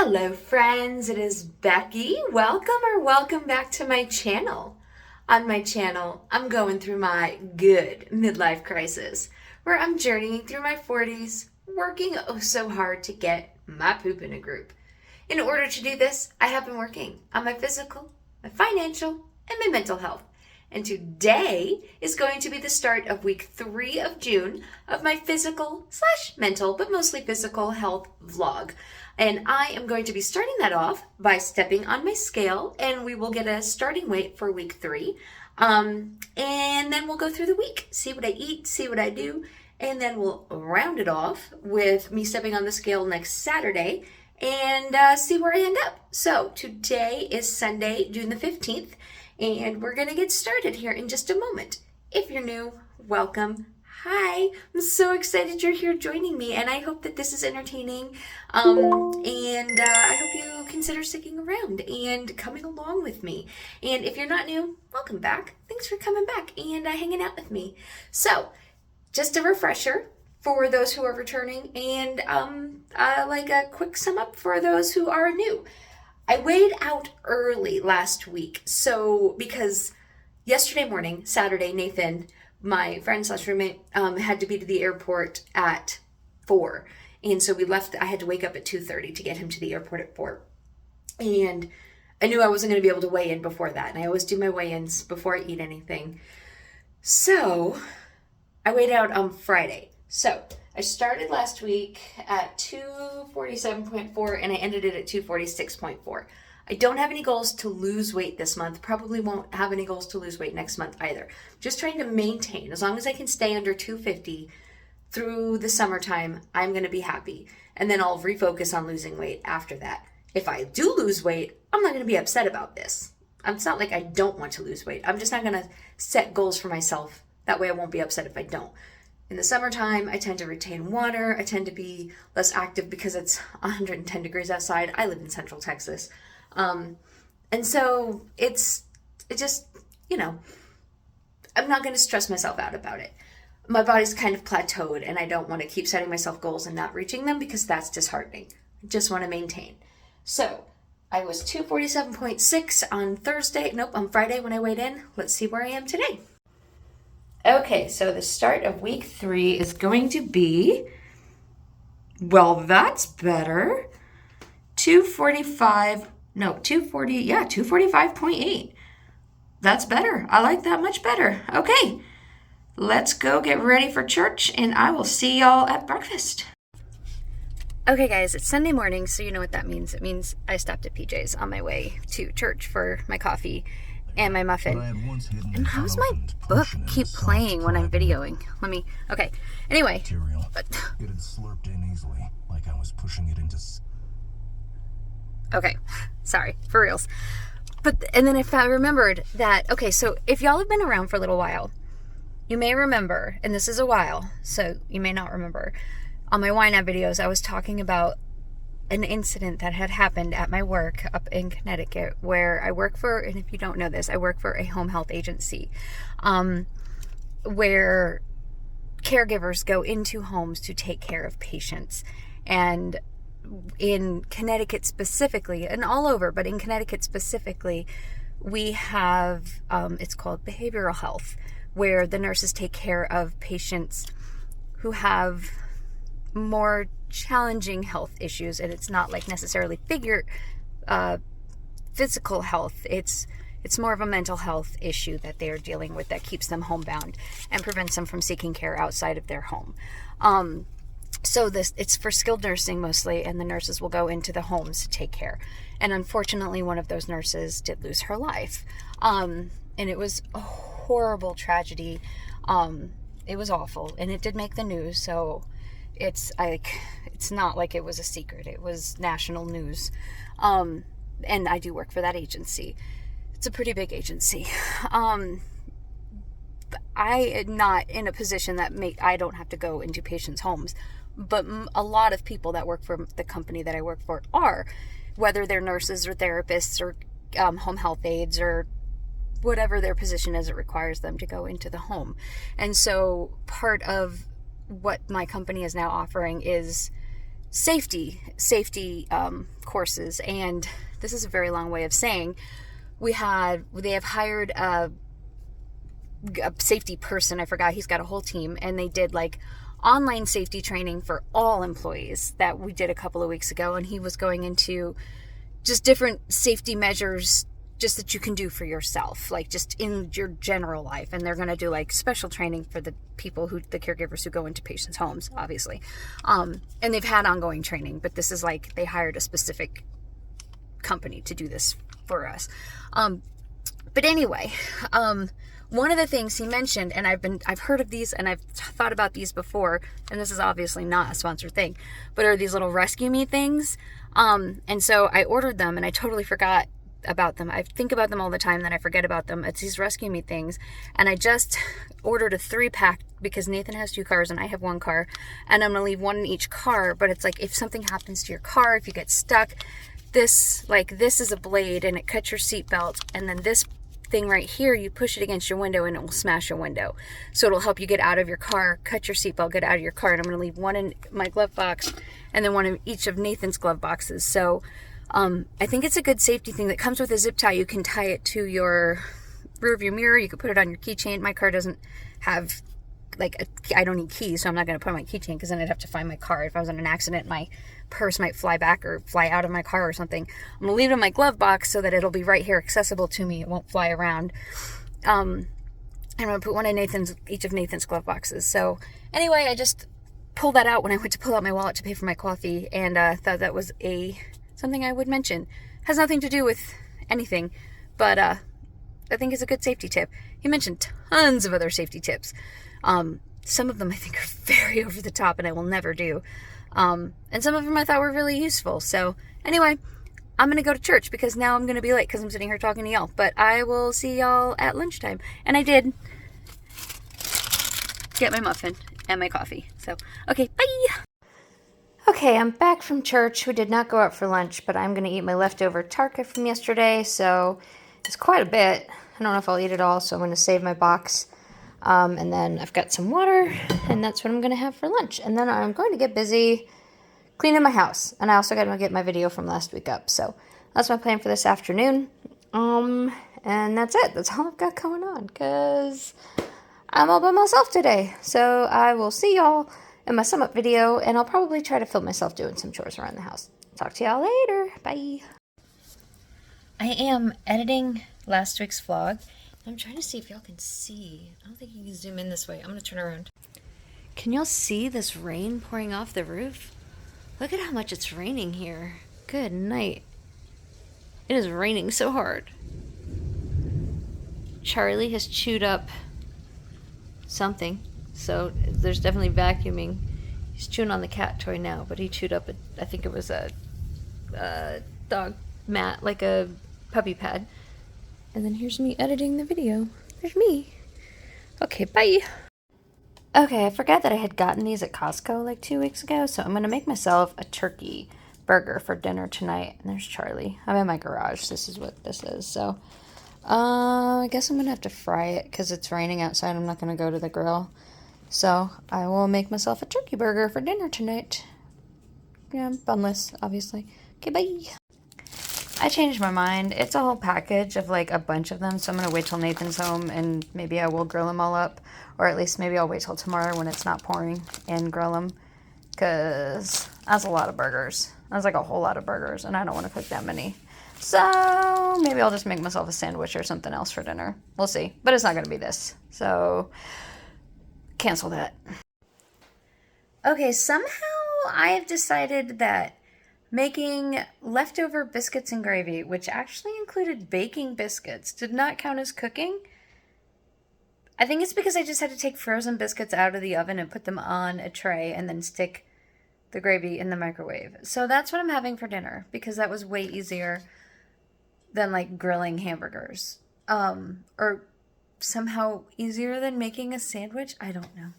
Hello friends, it is Becky. Welcome back to my channel. On my channel, I'm going through my good midlife crisis, where I'm journeying through my 40s, working oh so hard to get my poop in a group. In order to do this, I have been working on my physical, my financial, and my mental health. And today is going to be the start of week 3 of June of my physical/mental, but mostly physical health vlog. And I am going to be starting that off by stepping on my scale, and we will get a starting weight for week 3. And then we'll go through the week, see what I eat, see what I do, and then we'll round it off with me stepping on the scale next Saturday and see where I end up. So today is Sunday, June the 15th. And we're going to get started here in just a moment. If you're new, welcome. Hi, I'm so excited you're here joining me, and I hope that this is entertaining. I hope you consider sticking around and coming along with me. And if you're not new, welcome back. Thanks for coming back and hanging out with me. So, just a refresher for those who are returning, and like a quick sum up for those who are new. I weighed out early last week, so because yesterday morning, Saturday, Nathan, my friend/roommate, had to be to the airport at 4, and so we left. I had to wake up at 2:30 to get him to the airport at 4, and I knew I wasn't going to be able to weigh in before that, and I always do my weigh-ins before I eat anything. So I weighed out on Friday. So I started last week at 247.4 and I ended it at 246.4. I don't have any goals to lose weight this month. Probably won't have any goals to lose weight next month either. Just trying to maintain. As long as I can stay under 250 through the summertime, I'm going to be happy. And then I'll refocus on losing weight after that. If I do lose weight, I'm not going to be upset about this. It's not like I don't want to lose weight. I'm just not going to set goals for myself. That way I won't be upset if I don't. In the summertime, I tend to retain water. I tend to be less active because it's 110 degrees outside. I live in Central Texas. And so it just, I'm not going to stress myself out about it. My body's kind of plateaued, and I don't want to keep setting myself goals and not reaching them because that's disheartening. I just want to maintain. So I was 247.6 on Friday when I weighed in. Let's see where I am today. Okay, so the start of week 3 is going to be, well, that's better. 245.8. That's better. I like that much better. Okay, let's go get ready for church, and I will see y'all at breakfast. Okay, guys, it's Sunday morning, so you know what that means. It means I stopped at PJ's on my way to church for my coffee and my muffin. And how's my book keep playing when I'm videoing? Anyway. It had slurped in easily, like I was pushing it into... Okay, sorry, for reals. And then I remembered that, okay, so if y'all have been around for a little while, you may remember, and this is a while, so you may not remember, on my YNAB videos, I was talking about an incident that had happened at my work up in Connecticut, where I work for, and if you don't know this, I work for a home health agency, where caregivers go into homes to take care of patients. And in Connecticut specifically, and all over, but in Connecticut specifically, we have, it's called behavioral health, where the nurses take care of patients who have more challenging health issues, and it's not like necessarily physical health. It's more of a mental health issue that they are dealing with that keeps them homebound and prevents them from seeking care outside of their home. So it's for skilled nursing mostly, and the nurses will go into the homes to take care. And unfortunately, one of those nurses did lose her life. And it was a horrible tragedy. It was awful, and it did make the news, so it's not like it was a secret. It was national news. And I do work for that agency. It's a pretty big agency. I am not in a position that I don't have to go into patients' homes, but a lot of people that work for the company that I work for are, whether they're nurses or therapists or home health aides or whatever their position is, it requires them to go into the home. And so part of what my company is now offering is safety courses. And this is a very long way of saying they have hired a safety person. I forgot, he's got a whole team, and they did like online safety training for all employees that we did a couple of weeks ago. And he was going into just different safety measures just that you can do for yourself, like just in your general life. And they're going to do like special training for the caregivers who go into patients' homes, obviously. And they've had ongoing training, but this is like they hired a specific company to do this for us. But anyway, one of the things he mentioned, and I've heard of these and I've thought about these before, and this is obviously not a sponsored thing, but are these little rescue me things. And so I ordered them and I totally forgot about them. I think about them all the time, then I forget about them. It's these rescue me things, and I just ordered a 3-pack because Nathan has 2 cars and I have 1 car, and I'm gonna leave 1 in each car. But it's like, if something happens to your car, if you get stuck, this is a blade and it cuts your seatbelt, and then this thing right here, you push it against your window and it will smash your window. So it'll help you get out of your car, cut your seatbelt, get out of your car. And I'm going to leave 1 in my glove box and then 1 in each of Nathan's glove boxes. So I think it's a good safety thing that comes with a zip tie. You can tie it to your rear view mirror. You can put it on your keychain. My car doesn't have I don't need keys, so I'm not going to put on my keychain because then I'd have to find my car. If I was in an accident, my purse might fly back or fly out of my car or something. I'm going to leave it in my glove box so that it'll be right here accessible to me. It won't fly around. And I'm going to put 1 in each of Nathan's glove boxes. So anyway, I just pulled that out when I went to pull out my wallet to pay for my coffee, and thought that was something I would mention. Has nothing to do with anything, but I think it's a good safety tip. He mentioned tons of other safety tips. Some of them I think are very over the top and I will never do. And some of them I thought were really useful. So anyway, I'm going to go to church because now I'm going to be late because I'm sitting here talking to y'all. But I will see y'all at lunchtime. And I did get my muffin and my coffee. So, okay, bye! Okay, I'm back from church. We did not go out for lunch, but I'm going to eat my leftover tarka from yesterday. So it's quite a bit. I don't know if I'll eat it all, so I'm going to save my box. And then I've got some water, and that's what I'm going to have for lunch. And then I'm going to get busy cleaning my house. And I also got to get my video from last week up. So that's my plan for this afternoon. And that's it. That's all I've got going on, because I'm all by myself today. So I will see y'all in my sum up video, and I'll probably try to film myself doing some chores around the house. Talk to y'all later. Bye. I am editing last week's vlog. I'm trying to see if y'all can see. I don't think you can zoom in this way. I'm going to turn around. Can y'all see this rain pouring off the roof? Look at how much it's raining here. Good night. It is raining so hard. Charlie has chewed up something. So there's definitely vacuuming. He's chewing on the cat toy now, but he chewed up, I think it was a dog mat, like a puppy pad. And then here's me editing the video. There's me. Okay, bye. Okay, I forgot that I had gotten these at Costco like 2 weeks ago, so I'm going to make myself a turkey burger for dinner tonight. And there's Charlie. I'm in my garage. This is what this is. So, I guess I'm going to have to fry it because it's raining outside. I'm not going to go to the grill. So, I will make myself a turkey burger for dinner tonight. Yeah, bunless, obviously. Okay, bye. I changed my mind. It's a whole package of like a bunch of them, so I'm going to wait till Nathan's home and maybe I will grill them all up. Or at least maybe I'll wait till tomorrow when it's not pouring and grill them. Because that's a lot of burgers. That's like a whole lot of burgers and I don't want to cook that many. So maybe I'll just make myself a sandwich or something else for dinner. We'll see. But it's not going to be this. So cancel that. Okay, somehow I have decided that making leftover biscuits and gravy, which actually included baking biscuits, did not count as cooking. I think it's because I just had to take frozen biscuits out of the oven and put them on a tray and then stick the gravy in the microwave. So that's what I'm having for dinner, because that was way easier than like grilling hamburgers. Or somehow easier than making a sandwich. I don't know.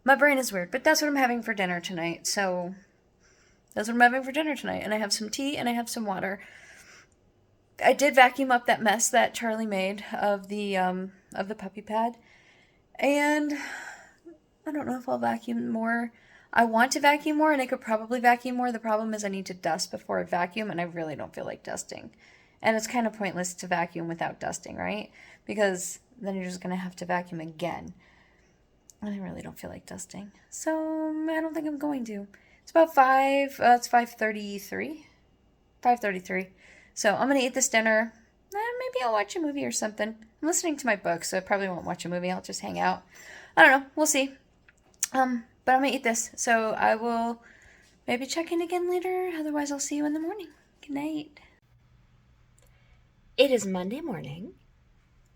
My brain is weird, but that's what I'm having for dinner tonight. So that's what I'm having for dinner tonight. And I have some tea and I have some water. I did vacuum up that mess that Charlie made of the puppy pad. And I don't know if I'll vacuum more. I want to vacuum more, and I could probably vacuum more. The problem is I need to dust before I vacuum, and I really don't feel like dusting. And it's kind of pointless to vacuum without dusting, right? Because then you're just going to have to vacuum again. And I really don't feel like dusting. So I don't think I'm going to. It's about it's 5:33. 5:33. So I'm going to eat this dinner. Maybe I'll watch a movie or something. I'm listening to my book, so I probably won't watch a movie. I'll just hang out. I don't know. We'll see. But I'm going to eat this. So I will maybe check in again later. Otherwise, I'll see you in the morning. Good night. It is Monday morning.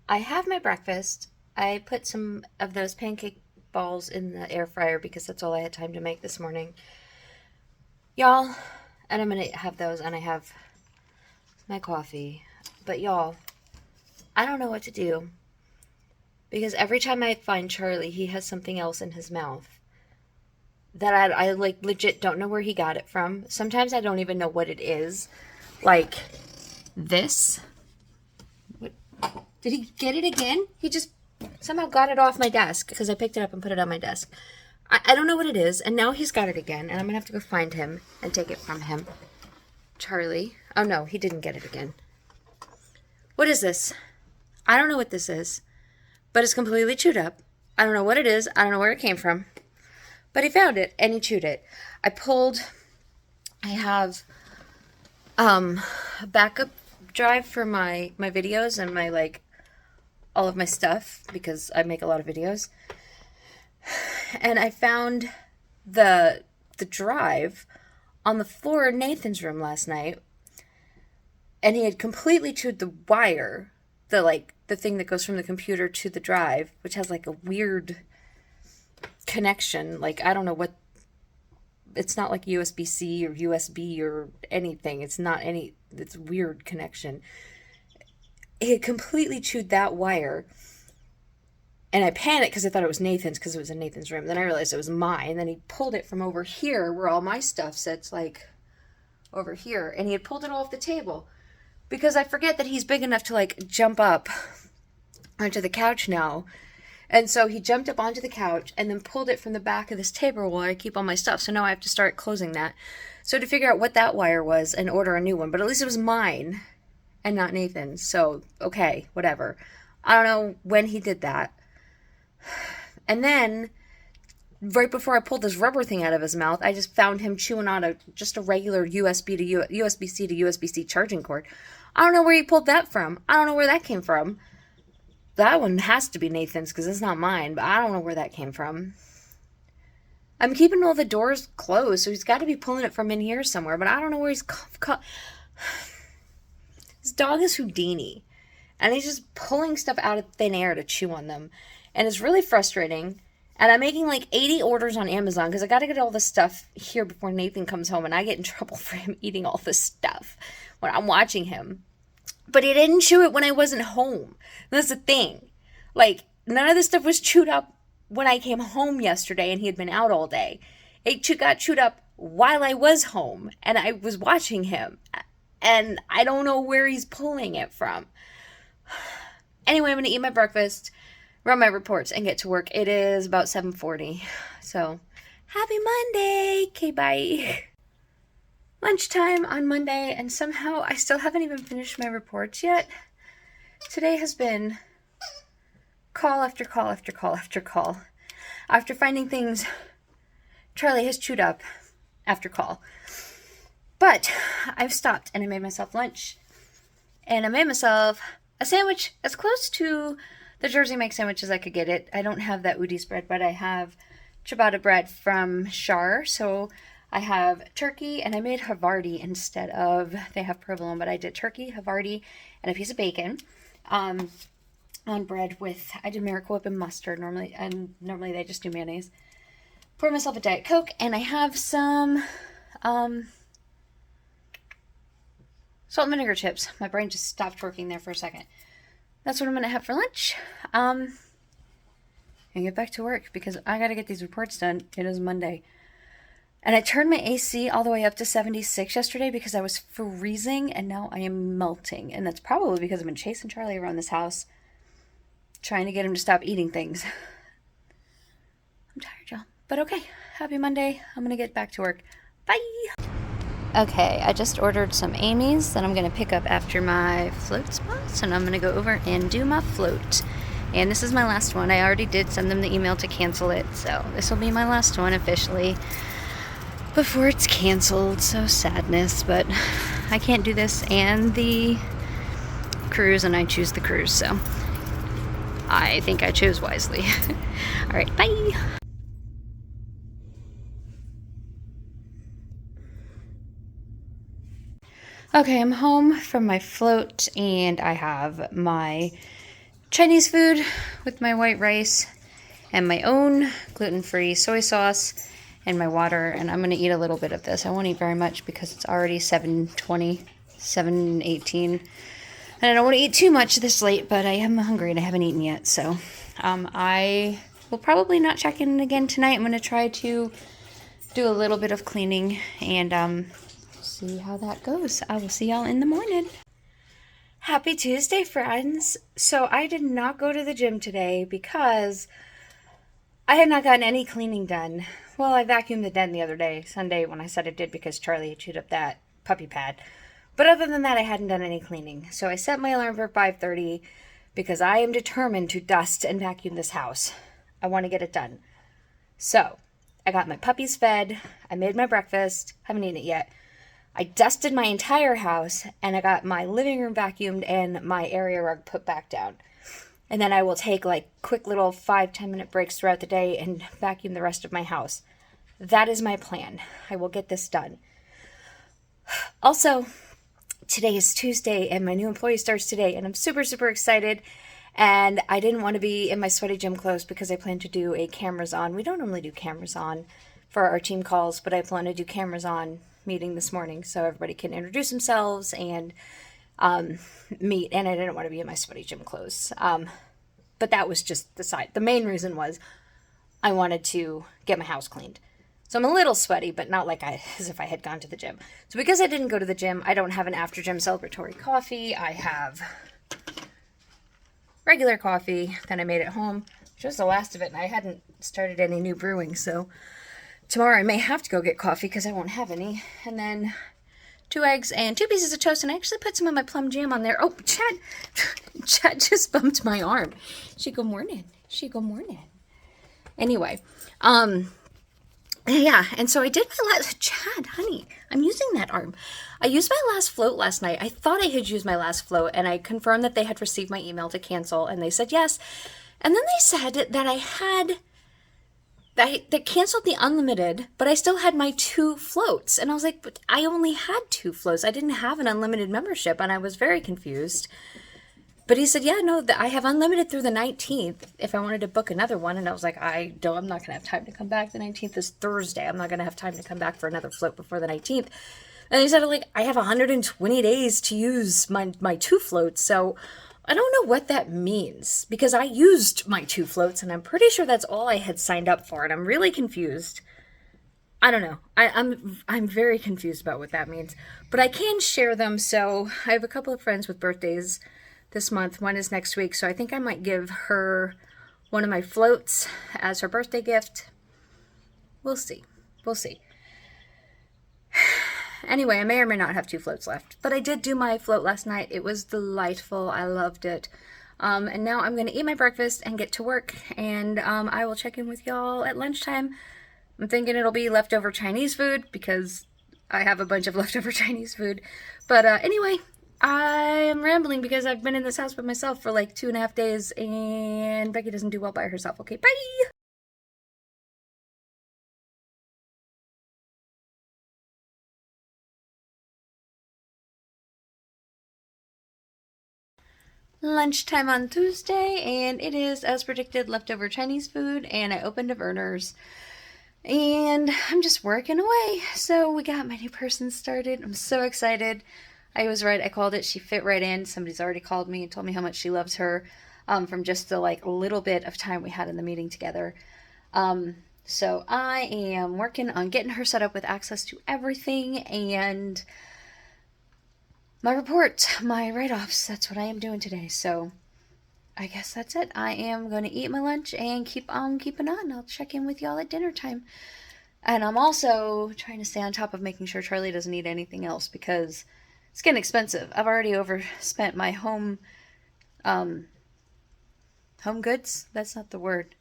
I have my breakfast. I put some of those pancake balls in the air fryer because that's all I had time to make this morning. Y'all, and I'm going to have those, and I have my coffee. But y'all, I don't know what to do because every time I find Charlie, he has something else in his mouth that I like legit don't know where he got it from. Sometimes I don't even know what it is. Like this. What? Did he get it again? He just somehow got it off my desk because I picked it up and put it on my desk. I don't know what it is, and now he's got it again, and I'm gonna have to go find him and take it from him. Charlie. Oh no, he didn't get it again. What is this? I don't know what this is, but it's completely chewed up. I don't know what it is. I don't know where it came from, but he found it and he chewed it. I have a backup drive for my videos and my all of my stuff because I make a lot of videos. And I found the drive on the floor in Nathan's room last night. And he had completely chewed the wire, the thing that goes from the computer to the drive, which has a weird connection. I don't know what, it's not like USB-C or USB or anything. It's a weird connection. He had completely chewed that wire. And I panicked because I thought it was Nathan's because it was in Nathan's room. Then I realized it was mine. And then he pulled it from over here where all my stuff sits, over here. And he had pulled it off the table. Because I forget that he's big enough to jump up onto the couch now. And so he jumped up onto the couch and then pulled it from the back of this table where I keep all my stuff. So now I have to start closing that. So to figure out what that wire was and order a new one. But at least it was mine and not Nathan's. So, okay, whatever. I don't know when he did that. And then, right before I pulled this rubber thing out of his mouth, I just found him chewing on just a regular USB-C to USB-C charging cord. I don't know where he pulled that from. I don't know where that came from. That one has to be Nathan's because it's not mine, but I don't know where that came from. I'm keeping all the doors closed, so he's got to be pulling it from in here somewhere, but I don't know where he's His dog is Houdini, and he's just pulling stuff out of thin air to chew on them, and it's really frustrating. And I'm making 80 orders on Amazon because I got to get all this stuff here before Nathan comes home, and I get in trouble for him eating all this stuff when I'm watching him. But he didn't chew it when I wasn't home. That's the thing. None of this stuff was chewed up when I came home yesterday and he had been out all day. It got chewed up while I was home and I was watching him. And I don't know where he's pulling it from. Anyway, I'm going to eat my breakfast, run my reports, and get to work. It is about 7:40. So, happy Monday! Okay, bye. Lunchtime on Monday, and somehow I still haven't even finished my reports yet. Today has been call after call after call after call. After finding things Charlie has chewed up after call. But I've stopped and I made myself lunch. And I made myself a sandwich as close to the Jersey Mike sandwich as I could get it. I don't have that Udi's bread, but I have ciabatta bread from Char. So I have turkey, and I made Havarti instead of, they have provolone, but I did turkey, Havarti, and a piece of bacon on bread with, I did Miracle Whip and mustard normally, and normally they just do mayonnaise. Pour myself a Diet Coke, and I have some salt and vinegar chips. My brain just stopped working there for a second. That's what I'm going to have for lunch. And get back to work because I got to get these reports done. It is Monday. And I turned my AC all the way up to 76 yesterday because I was freezing, and now I am melting. And that's probably because I've been chasing Charlie around this house, trying to get him to stop eating things. I'm tired, y'all. But okay. Happy Monday. I'm gonna get back to work. Bye. Okay, I just ordered some Amy's that I'm gonna pick up after my float spots, and I'm gonna go over and do my float. And this is my last one. I already did send them the email to cancel it, so this will be my last one officially before it's canceled. So sadness, but I can't do this and the cruise, and I choose the cruise, so I think I chose wisely. All right, bye. Okay, I'm home from my float, and I have my Chinese food with my white rice and my own gluten-free soy sauce and my water, and I'm going to eat a little bit of this. I won't eat very much because it's already 7:20, 7:18, and I don't want to eat too much this late, but I am hungry and I haven't eaten yet, so I will probably not check in again tonight. I'm going to try to do a little bit of cleaning and see how that goes. I will see y'all in the morning. Happy Tuesday, friends. So I did not go to the gym today because I had not gotten any cleaning done. Well, I vacuumed the den the other day, Sunday, when I said I did because Charlie had chewed up that puppy pad. But other than that, I hadn't done any cleaning. So I set my alarm for 5:30 because I am determined to dust and vacuum this house. I want to get it done. So I got my puppies fed. I made my breakfast. Haven't eaten it yet. I dusted my entire house, and I got my living room vacuumed and my area rug put back down. And then I will take like quick little 5-10 minute breaks throughout the day and vacuum the rest of my house. That is my plan. I will get this done. Also, today is Tuesday and my new employee starts today, and I'm super, super excited. And I didn't want to be in my sweaty gym clothes because I plan to do a cameras on. We don't normally do cameras on for our team calls, but I plan to do cameras on meeting this morning so everybody can introduce themselves and meet. And I didn't want to be in my sweaty gym clothes. But that was just the side. The main reason was I wanted to get my house cleaned. So I'm a little sweaty, but not like as if I had gone to the gym. So because I didn't go to the gym, I don't have an after gym celebratory coffee. I have regular coffee that I made at home, which was the last of it, and I hadn't started any new brewing, so tomorrow I may have to go get coffee because I won't have any. And then 2 eggs and 2 pieces of toast, and I actually put some of my plum jam on there. Oh, Chad just bumped my arm. Good morning. Good morning. Anyway, yeah, and so I did my last, Chad, honey, I'm using that arm. I used my last float last night. I thought I had used my last float, and I confirmed that they had received my email to cancel, and they said yes. And then they said that they canceled the unlimited, but I still had my 2 floats. And I was like, but I only had 2 floats. I didn't have an unlimited membership, and I was very confused. But he said, yeah, no, I have unlimited through the 19th if I wanted to book another one. And I was like, I'm not going to have time to come back. The 19th is Thursday. I'm not going to have time to come back for another float before the 19th. And he said, like, I have 120 days to use my 2 floats. So I don't know what that means because I used my 2 floats and I'm pretty sure that's all I had signed up for. And I'm really confused. I don't know. I'm very confused about what that means. But I can share them. So I have a couple of friends with birthdays this month. One is next week, so I think I might give her one of my floats as her birthday gift. We'll see. Anyway, I may or may not have 2 floats left, but I did do my float last night. It was delightful. I loved it. And now I'm going to eat my breakfast and get to work, and I will check in with y'all at lunchtime. I'm thinking it'll be leftover Chinese food because I have a bunch of leftover Chinese food. But anyway, I am rambling because I've been in this house by myself for like 2.5 days, and Becky doesn't do well by herself. Okay, bye! Lunchtime on Tuesday, and it is, as predicted, leftover Chinese food, and I opened a Verner's. And I'm just working away. So we got my new person started. I'm so excited. I was right. I called it. She fit right in. Somebody's already called me and told me how much she loves her from just the like little bit of time we had in the meeting together. So I am working on getting her set up with access to everything and my report, my write-offs. That's what I am doing today. So I guess that's it. I am going to eat my lunch and keep on keeping on. I'll check in with y'all at dinner time. And I'm also trying to stay on top of making sure Charlie doesn't eat anything else because it's getting expensive. I've already overspent my home goods. That's not the word.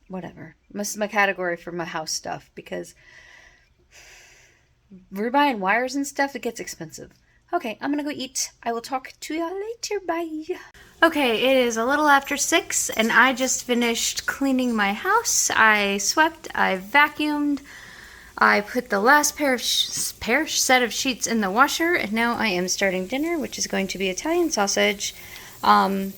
Whatever. This is my category for my house stuff because we're buying wires and stuff. It gets expensive. Okay, I'm gonna go eat. I will talk to y'all later. Bye. Okay, it is a little after 6 and I just finished cleaning my house. I swept, I vacuumed, I put the last set of sheets in the washer, and now I am starting dinner, which is going to be Italian sausage. And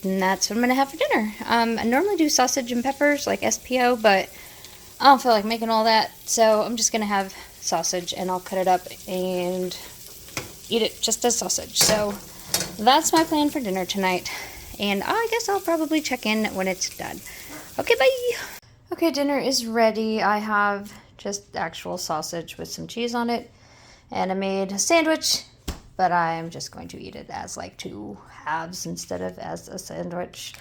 that's what I'm gonna have for dinner. I normally do sausage and peppers like SPO, but I don't feel like making all that, so I'm just gonna have sausage and I'll cut it up and eat it just as sausage. So that's my plan for dinner tonight, and I guess I'll probably check in when it's done. Okay, bye. Okay, dinner is ready. I have just actual sausage with some cheese on it, and I made a sandwich, but I'm just going to eat it as like 2 halves instead of as a sandwich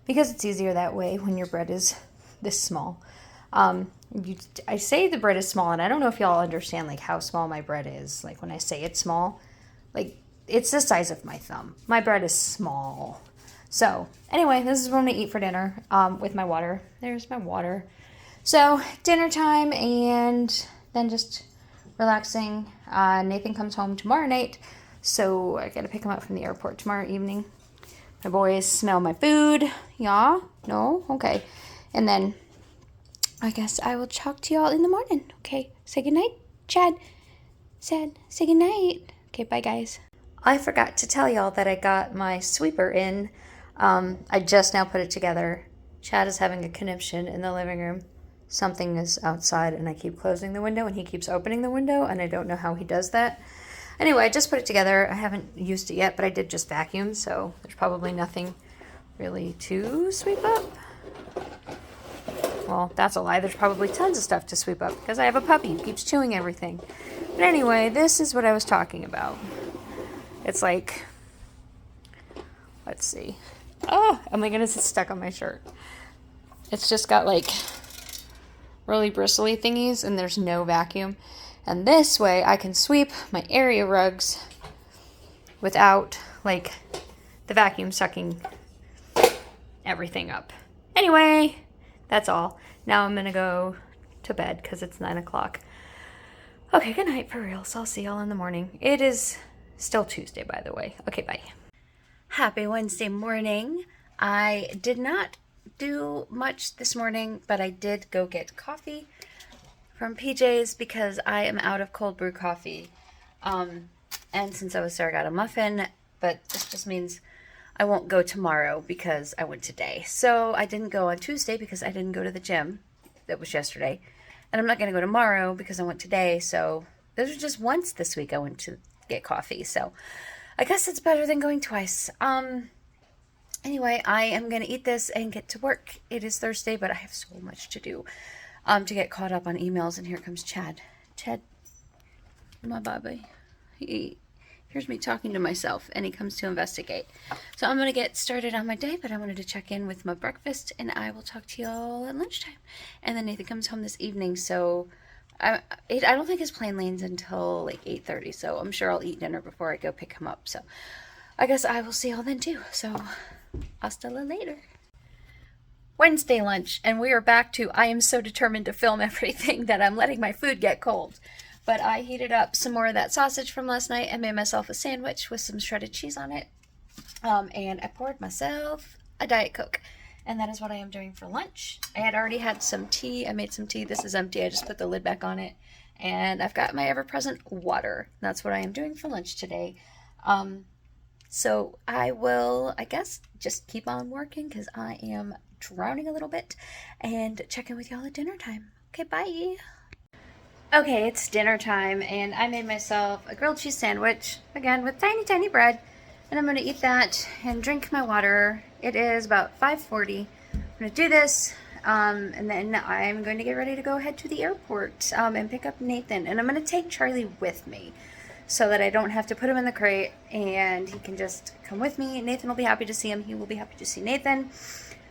because it's easier that way when your bread is this small. I say the bread is small, and I don't know if y'all understand like how small my bread is. Like when I say it's small, like it's the size of my thumb. My bread is small. So anyway, this is what I'm gonna eat for dinner with my water. There's my water. So dinner time and then just relaxing. Nathan comes home tomorrow night, so I gotta pick him up from the airport tomorrow evening. My boys smell my food. Yeah? No? Okay. And then I guess I will talk to y'all in the morning. Okay, say goodnight, Chad. Say goodnight. Okay, bye guys. I forgot to tell y'all that I got my sweeper in. I just now put it together. Chad is having a conniption in the living room. Something is outside and I keep closing the window and he keeps opening the window and I don't know how he does that. Anyway, I just put it together. I haven't used it yet, but I did just vacuum, so there's probably nothing really to sweep up. Well, that's a lie. There's probably tons of stuff to sweep up because I have a puppy who keeps chewing everything. But anyway, this is what I was talking about. It's like, let's see. Oh my goodness, it's stuck on my shirt. It's just got like really bristly thingies and there's no vacuum. And this way I can sweep my area rugs without like the vacuum sucking everything up. Anyway, that's all. Now I'm gonna go to bed because it's 9 o'clock. Okay, good night for real. So I'll see y'all in the morning. It is still Tuesday, by the way. Okay, bye. Happy Wednesday morning. I did not do much this morning, but I did go get coffee from PJ's because I am out of cold brew coffee. And since I was there, I got a muffin, but this just means I won't go tomorrow because I went today. So I didn't go on Tuesday because I didn't go to the gym. That was yesterday. And I'm not going to go tomorrow because I went today. So this was just once this week I went to get coffee. So I guess it's better than going twice. Anyway, I am going to eat this and get to work. It is Thursday, but I have so much to do to get caught up on emails. And here comes Chad. Chad, my baby. Here's me talking to myself, and he comes to investigate. So I'm going to get started on my day, but I wanted to check in with my breakfast, and I will talk to y'all at lunchtime. And then Nathan comes home this evening, so I don't think his plane lands until like 8:30, so I'm sure I'll eat dinner before I go pick him up. So I guess I will see y'all then too. So hasta la later. Wednesday lunch, and we are back to I am so determined to film everything that I'm letting my food get cold. But I heated up some more of that sausage from last night and made myself a sandwich with some shredded cheese on it. And I poured myself a Diet Coke. And that is what I am doing for lunch. I had already had some tea. I made some tea. This is empty. I just put the lid back on it. And I've got my ever-present water. That's what I am doing for lunch today. So I will, I guess, just keep on working because I am drowning a little bit. And check in with y'all at dinner time. Okay, bye. Okay, it's dinner time, and I made myself a grilled cheese sandwich, again, with tiny, tiny bread, and I'm going to eat that and drink my water. It is about 5:40. I'm going to do this, and then I'm going to get ready to go head to the airport and pick up Nathan, and I'm going to take Charlie with me so that I don't have to put him in the crate, and he can just come with me. Nathan will be happy to see him. He will be happy to see Nathan.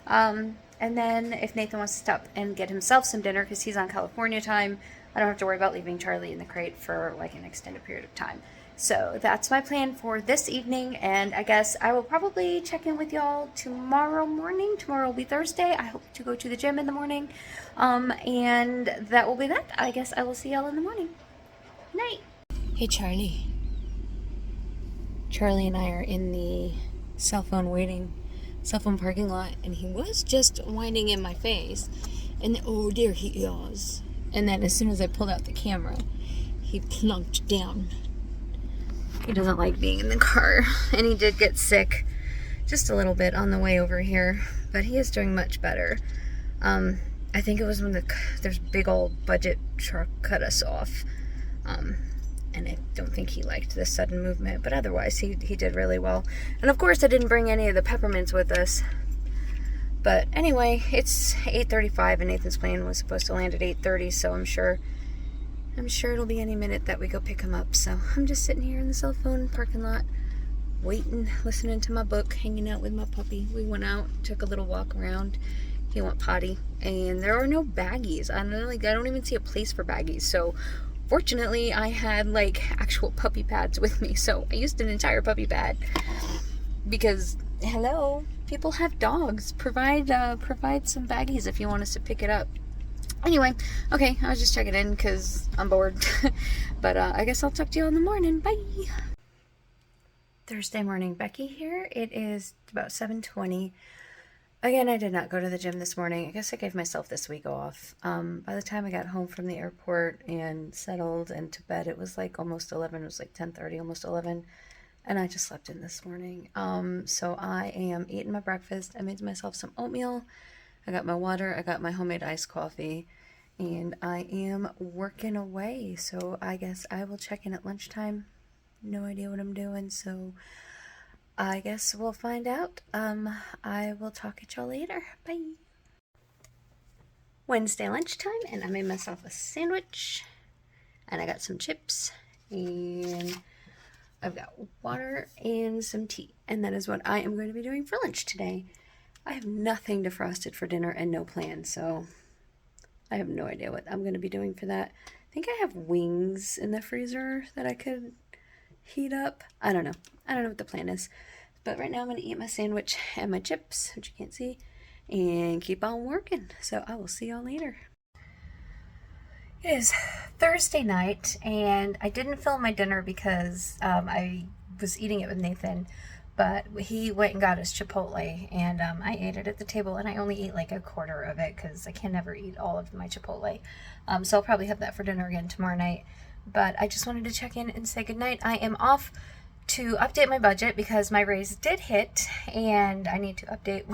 And and then if Nathan wants to stop and get himself some dinner because he's on California time, I don't have to worry about leaving Charlie in the crate for like an extended period of time. So that's my plan for this evening, and I guess I will probably check in with y'all tomorrow morning. Tomorrow will be Thursday. I hope to go to the gym in the morning, and that will be that. I guess I will see y'all in the morning. Night. Hey, Charlie. Charlie and I are in the cell phone parking lot, and he was just whining in my face, and oh, there he is. And then as soon as I pulled out the camera, he plunked down. He doesn't like being in the car, and he did get sick just a little bit on the way over here, but he is doing much better. I think it was when there's big old budget truck cut us off, and I don't think he liked the sudden movement, but otherwise he did really well. And of course I didn't bring any of the peppermints with us. But anyway, it's 8:35 and Nathan's plane was supposed to land at 8:30, so I'm sure it'll be any minute that we go pick him up. So I'm just sitting here in the cell phone parking lot, waiting, listening to my book, hanging out with my puppy. We went out, took a little walk around. He went potty, and there are no baggies. I don't even see a place for baggies. So fortunately, I had like actual puppy pads with me. So I used an entire puppy pad because hello, people have dogs. Provide some baggies if you want us to pick it up. Anyway, okay, I was just checking in because I'm bored. But I guess I'll talk to you in the morning. Bye! Thursday morning, Becky here. It is about 7:20. Again, I did not go to the gym this morning. I guess I gave myself this week off. By the time I got home from the airport and settled and to bed, it was like almost 11. It was like 10:30, almost 11. And I just slept in this morning. So I am eating my breakfast. I made myself some oatmeal. I got my water, I got my homemade iced coffee, and I am working away. So I guess I will check in at lunchtime. No idea what I'm doing, so I guess we'll find out. I will talk at y'all later. Bye. Wednesday lunchtime, and I made myself a sandwich, and I got some chips, and I've got water and some tea, and that is what I am going to be doing for lunch today. I have nothing defrosted for dinner and no plans, so I have no idea what I'm going to be doing for that. I think I have wings in the freezer that I could heat up. I don't know. I don't know what the plan is. But right now I'm going to eat my sandwich and my chips, which you can't see, and keep on working. So I will see y'all later. It is Thursday night, and I didn't film my dinner because I was eating it with Nathan. But he went and got his Chipotle, and I ate it at the table, and I only ate like a quarter of it because I can never eat all of my Chipotle. So I'll probably have that for dinner again tomorrow night. But I just wanted to check in and say goodnight. I am off to update my budget because my raise did hit, and I need to update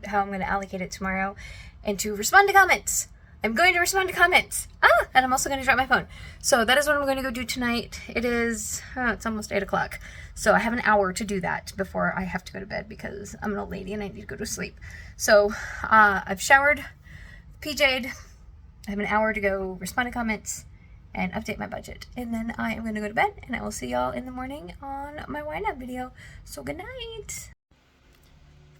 how I'm gonna allocate it tomorrow, and to respond to comments. I'm going to respond to comments. And I'm also going to drop my phone. So that is what I'm going to go do tonight. It is, it's almost 8 o'clock. So I have an hour to do that before I have to go to bed because I'm an old lady and I need to go to sleep. So I've showered, PJ'd. I have an hour to go respond to comments and update my budget. And then I am going to go to bed, and I will see y'all in the morning on my wind-up video. So good night.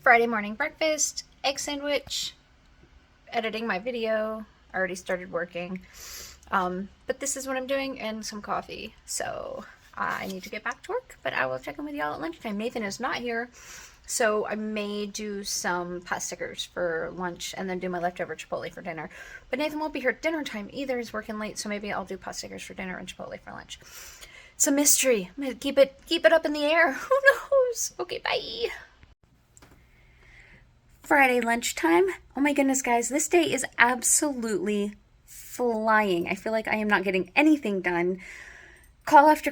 Friday morning breakfast, egg sandwich, editing my video. I already started working. But this is what I'm doing, and some coffee. So I need to get back to work, but I will check in with y'all at lunchtime. Nathan is not here, so I may do some pot stickers for lunch and then do my leftover Chipotle for dinner. But Nathan won't be here at dinner time either. He's working late, so maybe I'll do pot stickers for dinner and Chipotle for lunch. It's a mystery. I'm gonna keep it up in the air. Who knows? Okay, bye. Friday lunchtime. Oh my goodness, guys, this day is absolutely flying. I feel like I am not getting anything done. Call after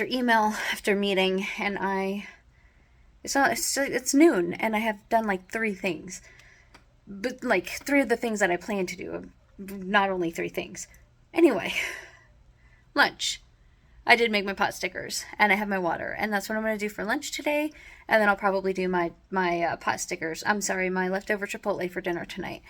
email after meeting, and it's noon, and I have done like 3 things. But like 3 of the things that I plan to do, not only 3 things. Anyway, lunch. I did make my pot stickers, and I have my water, and that's what I'm going to do for lunch today, and then I'll probably do my pot stickers, my leftover Chipotle for dinner tonight,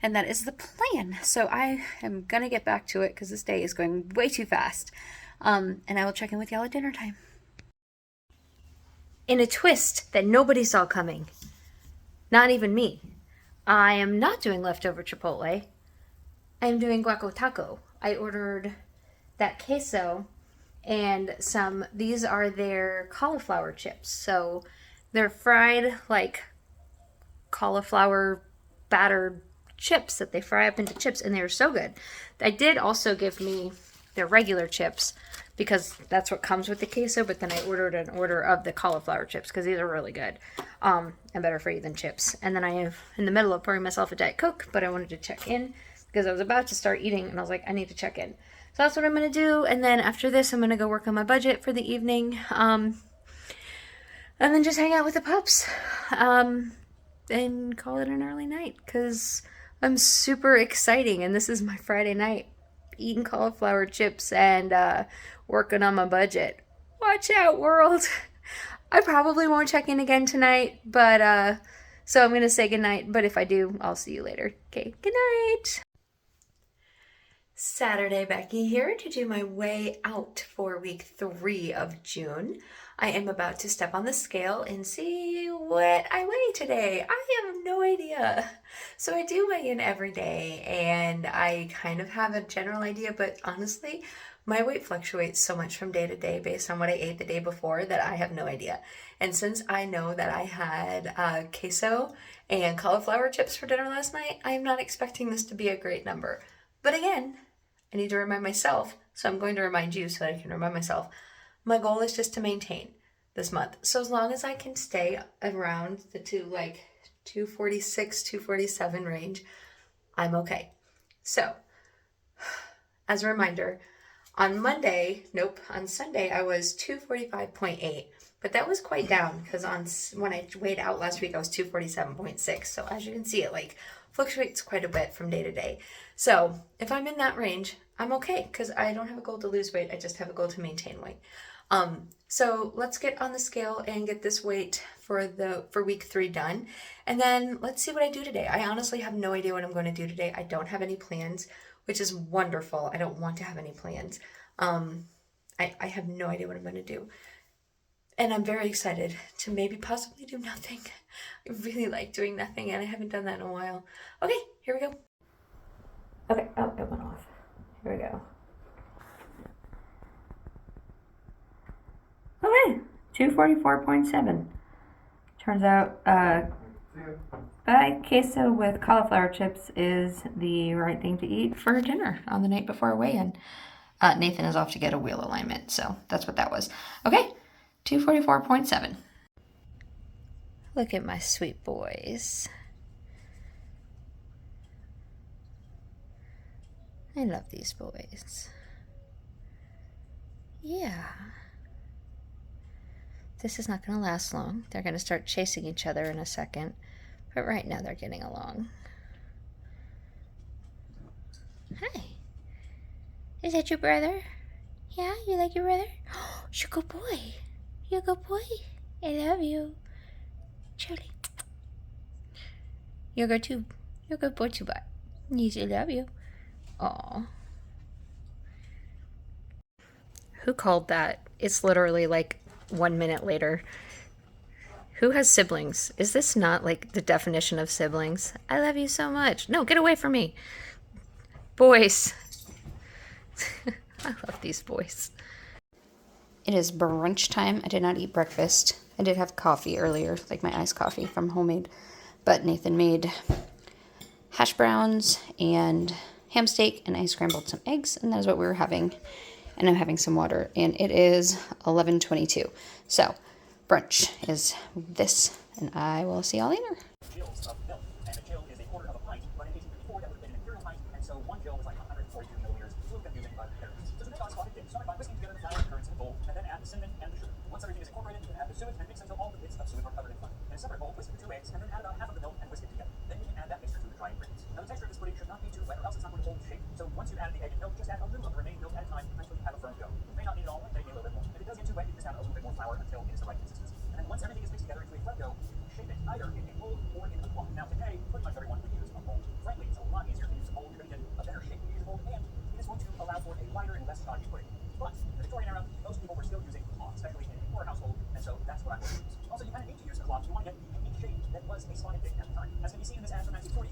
and that is the plan. So I am going to get back to it, because this day is going way too fast, and I will check in with y'all at dinner time. In a twist that nobody saw coming, not even me, I am not doing leftover Chipotle. I am doing guaco taco. I ordered that queso and these are their cauliflower chips. So they're fried like cauliflower battered chips that they fry up into chips, and they were so good. They did also give me their regular chips because that's what comes with the queso, but then I ordered an order of the cauliflower chips because these are really good and better for you than chips. And then I am in the middle of pouring myself a Diet Coke, but I wanted to check in because I was about to start eating and I was like, I need to check in. So that's what I'm going to do. And then after this, I'm going to go work on my budget for the evening. And then just hang out with the pups. And call it an early night because I'm super exciting. And this is my Friday night. Eating cauliflower chips and working on my budget. Watch out, world. I probably won't check in again tonight. But so I'm going to say goodnight. But if I do, I'll see you later. Okay, good night. Saturday, Becky here to do my weigh out for week 3 of June. I am about to step on the scale and see what I weigh today. I have no idea. So I do weigh in every day and I kind of have a general idea, but honestly, my weight fluctuates so much from day to day based on what I ate the day before that I have no idea. And since I know that I had queso and cauliflower chips for dinner last night, I'm not expecting this to be a great number. But again, I need to remind myself, so I'm going to remind you so that I can remind myself. My goal is just to maintain this month. So as long as I can stay around the 246, 247 range, I'm okay. So, as a reminder, on Sunday I was 245.8, but that was quite down because when I weighed out last week I was 247.6. So as you can see, it fluctuates quite a bit from day to day. So if I'm in that range, I'm okay because I don't have a goal to lose weight. I just have a goal to maintain weight. So let's get on the scale and get this weight for week 3 done. And then let's see what I do today. I honestly have no idea what I'm going to do today. I don't have any plans, which is wonderful. I don't want to have any plans. I have no idea what I'm going to do. And I'm very excited to maybe possibly do nothing. I really like doing nothing and I haven't done that in a while. Okay, here we go. Okay, oh, it went off. Here we go. Okay, 244.7. Turns out queso with cauliflower chips is the right thing to eat for dinner on the night before weigh-in. Nathan is off to get a wheel alignment, so that's what that was. Okay, 244.7. Look at my sweet boys. I love these boys. Yeah. This is not going to last long. They're going to start chasing each other in a second. But right now they're getting along. Hi. Is that your brother? Yeah, you like your brother? Oh, you're a good boy. You're a good boy. I love you. Charlie. You're good too. You're a good boy too, but I love you. Aw. Who called that? It's literally 1 minute later. Who has siblings? Is this not the definition of siblings? I love you so much. No, get away from me. Boys. I love these boys. It is brunch time. I did not eat breakfast. I did have coffee earlier, my iced coffee from Homemade. But Nathan made hash browns and ham steak, and I scrambled some eggs, and that is what we were having. And I'm having some water, and it is 11:22. So, brunch is this, and I will see y'all later. Once everything is incorporated, you can add the suet and mix until all the bits of suet are covered in fun. In a separate bowl, whisk the 2 eggs, and then add about half of the milk and whisk it together. Then you can add that mixture to the dry ingredients. Now the texture of this pudding should not be too wet or else it's not going to hold the shape. So once you've added the egg and milk, just add a little of the remaining milk at a time until you have a firm dough. You may not need it all, maybe a little bit more. If it does get too wet, you can just add a little bit more flour until it is the right consistency. And then once everything is mixed together into a firm dough, you can shape it either in a mold or in a cloth. Now today, pretty much everyone would use a mold. Frankly, it's a lot easier to use a mold. You're going to get a better shape when you use a mold, and it is going to allow for a lighter and less soggy pudding. But in the Victorian era, most people were still using cloth, especially in a poor household, and so that's what I'm going to use. Also, you kind of need to use the cloth. You want to get the unique shape that was a spotted dick at the time. As can be seen in this ad from 1940,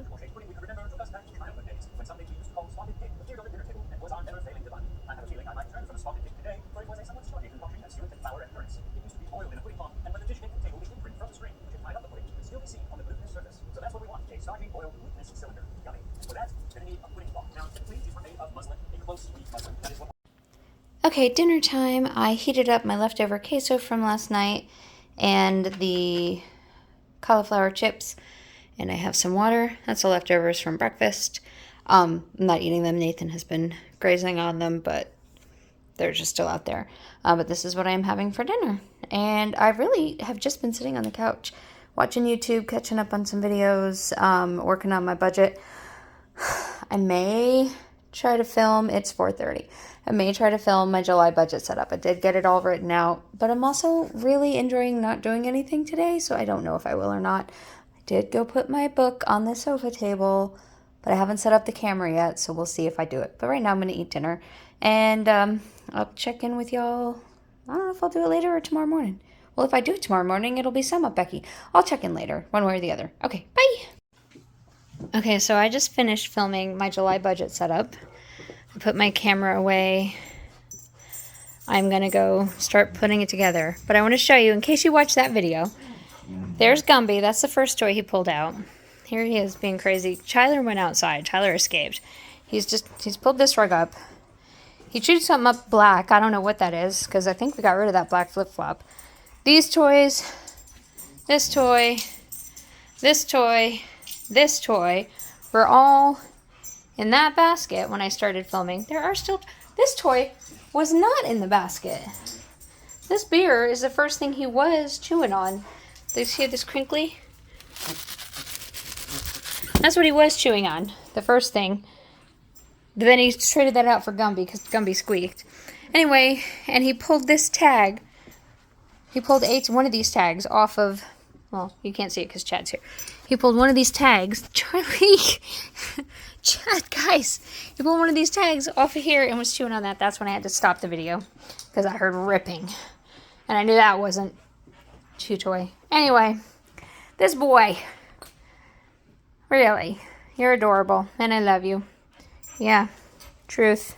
comfortable shape footing we could remember took us back to childhood days, when something we used to call spotted pig appeared on the dinner table and was our never-failing delight. I have a feeling I might turn from a spotted pig today, for it was a somewhat stodgy concoction of suet and flour and currants. It used to be boiled in a pudding pot, and when the dish hit the table, the imprint from the string, which had tied up the pudding, could still be seen on the glutinous surface. So that's what we want, a stodgy, boiled, glutinous cylinder. Yummy. For that, you're gonna need a pudding cloth. Now, typically, these were made of muslin, a close, sweet muslin. That is what. Okay, dinner time. I heated up my leftover queso from last night and the cauliflower chips, and I have some water. That's the leftovers from breakfast. I'm not eating them. Nathan has been grazing on them, but they're just still out there. But this is what I'm having for dinner. And I really have just been sitting on the couch watching YouTube, catching up on some videos, working on my budget. I may try to film, it's 4:30. I may try to film my July budget setup. I did get it all written out, but I'm also really enjoying not doing anything today, so I don't know if I will or not. I did go put my book on the sofa table, but I haven't set up the camera yet, so we'll see if I do it. But right now I'm going to eat dinner, and I'll check in with y'all. I don't know if I'll do it later or tomorrow morning. Well, if I do it tomorrow morning, it'll be Sum Up Becky. I'll check in later, one way or the other. Okay, bye! Okay, so I just finished filming my July budget setup. I put my camera away. I'm going to go start putting it together. But I want to show you, in case you watched that video, there's Gumby. That's the first toy he pulled out. Here he is being crazy. Tyler went outside. Tyler escaped. He's pulled this rug up. He chewed something up black. I don't know what that is, because I think we got rid of that black flip-flop. These toys, this toy, this toy, this toy, were all in that basket when I started filming. There are still... This toy was not in the basket. This beer is the first thing he was chewing on. Do you see this crinkly? That's what he was chewing on. The first thing. But then he traded that out for Gumby because Gumby squeaked. Anyway, and he pulled this tag. He pulled one of these tags off of... Well, you can't see it because Chad's here. He pulled one of these tags. Charlie! Chad, guys! He pulled one of these tags off of here and was chewing on that. That's when I had to stop the video because I heard ripping. And I knew that wasn't chew toy. Anyway, this boy. Really. You're adorable. And I love you. Yeah. Truth.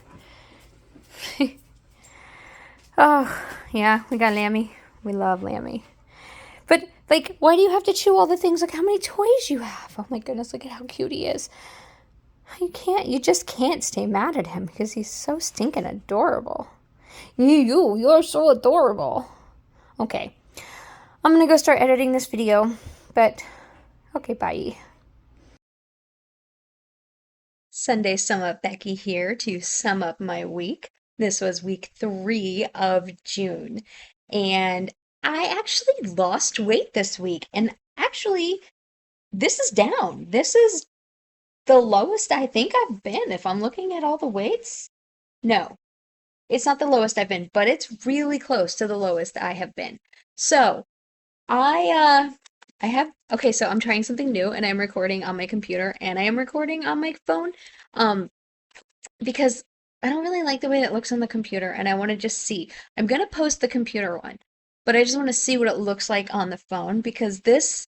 Oh, yeah. We got Lammy. We love Lammy. But, like, why do you have to chew all the things? Like, how many toys you have? Oh, my goodness. Look at how cute he is. You just can't stay mad at him because he's so stinking adorable. You're so adorable. Okay. I'm going to go start editing this video, but okay, bye. Sunday Sum Up Becky here to sum up my week. This was week 3 of June, and I actually lost weight this week, and actually, this is down. This is the lowest I think I've been. If I'm looking at all the weights, no, it's not the lowest I've been, but it's really close to the lowest I have been. So so I'm trying something new, and I'm recording on my computer and I am recording on my phone, because I don't really like the way it looks on the computer, and I want to just see. I'm gonna post the computer one, but I just want to see what it looks like on the phone, because the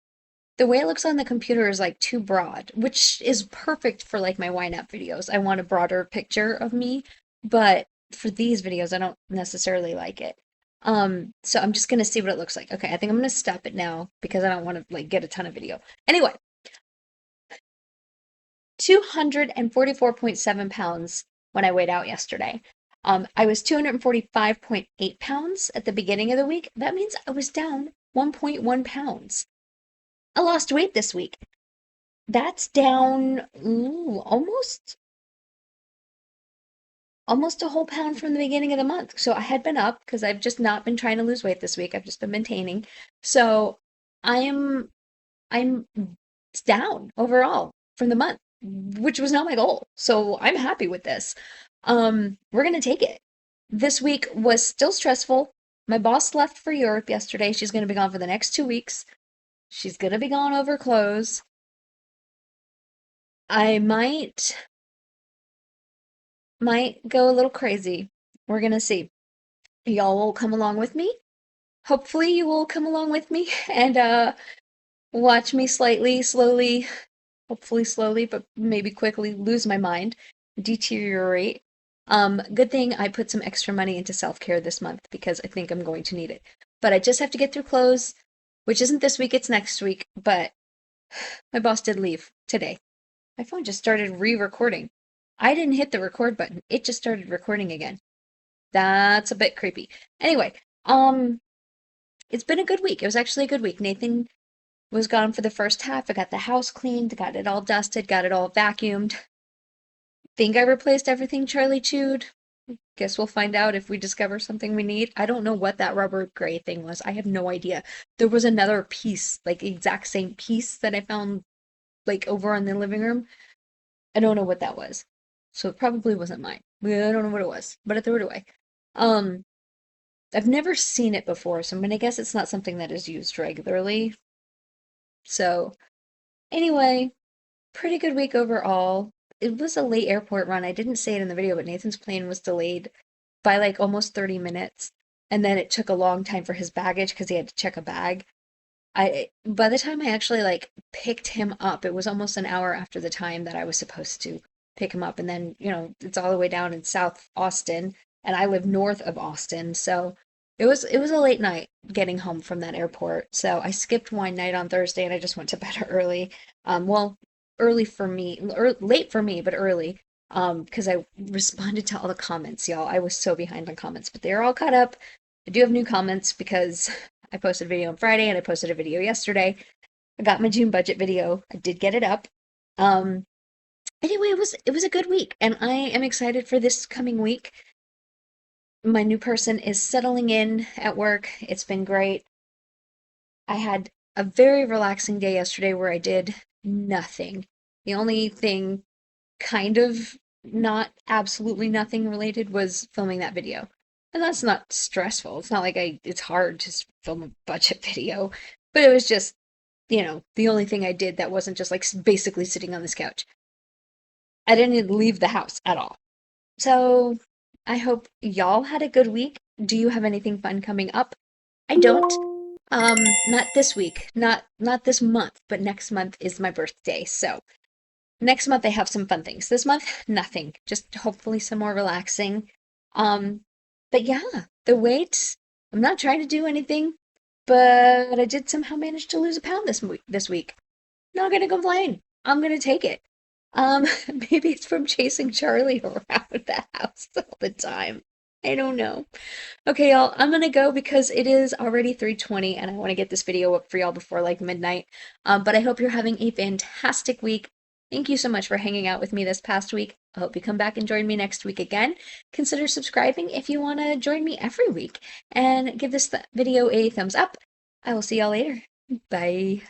way it looks on the computer is like too broad, which is perfect for like my YNAB videos. I want a broader picture of me, but for these videos, I don't necessarily like it. So I'm just gonna see what it looks like. Okay, I think I'm gonna stop it now because I don't want to like get a ton of video. Anyway, 244.7 pounds when I weighed out yesterday. I was 245.8 pounds at the beginning of the week. That means I was down 1.1 pounds. I lost weight this week. That's down almost a whole pound from the beginning of the month. So I had been up because I've just not been trying to lose weight this week. I've just been maintaining. So I'm down overall from the month, which was not my goal. So I'm happy with this. We're gonna take it. This week was still stressful. My boss left for Europe yesterday. She's gonna be gone for the next 2 weeks. She's gonna be gone over clothes. I might go a little crazy. We're gonna see. Y'all will come along with me. Hopefully you will come along with me and watch me slowly hopefully slowly, but maybe quickly lose my mind, deteriorate. Good thing I put some extra money into self-care this month because I think I'm going to need it. But I just have to get through close, which isn't this week, it's next week. But my boss did leave today. My phone just started re-recording. I didn't hit the record button. It just started recording again. That's a bit creepy. Anyway, it's been a good week. It was actually a good week. Nathan was gone for the first half. I got the house cleaned, got it all dusted, got it all vacuumed. Think I replaced everything Charlie chewed. Guess we'll find out if we discover something we need. I don't know what that rubber gray thing was. I have no idea. There was another piece, like exact same piece that I found like over in the living room. I don't know what that was. So it probably wasn't mine. I don't know what it was, but I threw it away. Um, I've never seen it before, so I'm gonna guess it's not something that is used regularly. So anyway, pretty good week overall. It was a late airport run. I didn't say it in the video, but Nathan's plane was delayed by like almost 30 minutes. And then it took a long time for his baggage because he had to check a bag. By the time I actually like picked him up, it was almost an hour after the time that I was supposed to pick him up. And then, it's all the way down in South Austin, and I live north of Austin, so it was a late night getting home from that airport. So I skipped wine night on Thursday and I just went to bed early. Well, early for me, or late for me, but early. Because I responded to all the comments, y'all. I was so behind on comments, but they're all caught up. I do have new comments because I posted a video on Friday and I posted a video yesterday. I got my June budget video. I did get it up. Um, anyway, it was a good week, and I am excited for this coming week. My new person is settling in at work. It's been great. I had a very relaxing day yesterday where I did nothing. The only thing kind of not absolutely nothing related was filming that video. And that's not stressful. It's not like it's hard to film a budget video, but it was just, the only thing I did that wasn't just like basically sitting on this couch. I didn't leave the house at all. So I hope y'all had a good week. Do you have anything fun coming up? I don't. Not this week, not this month, but next month is my birthday. So next month I have some fun things. This month, nothing. Just hopefully some more relaxing. But yeah, the weight, I'm not trying to do anything, but I did somehow manage to lose a pound this week. Not gonna complain. I'm gonna take it. Um, maybe it's from chasing Charlie around the house all the time. I don't know. Okay, y'all, I'm gonna go because it is already 3:20 and I want to get this video up for y'all before like midnight. But I hope you're having a fantastic week. Thank you so much for hanging out with me this past week. I hope you come back and join me next week again. Consider subscribing if you want to join me every week. And give this video a thumbs up. I will see y'all later. Bye.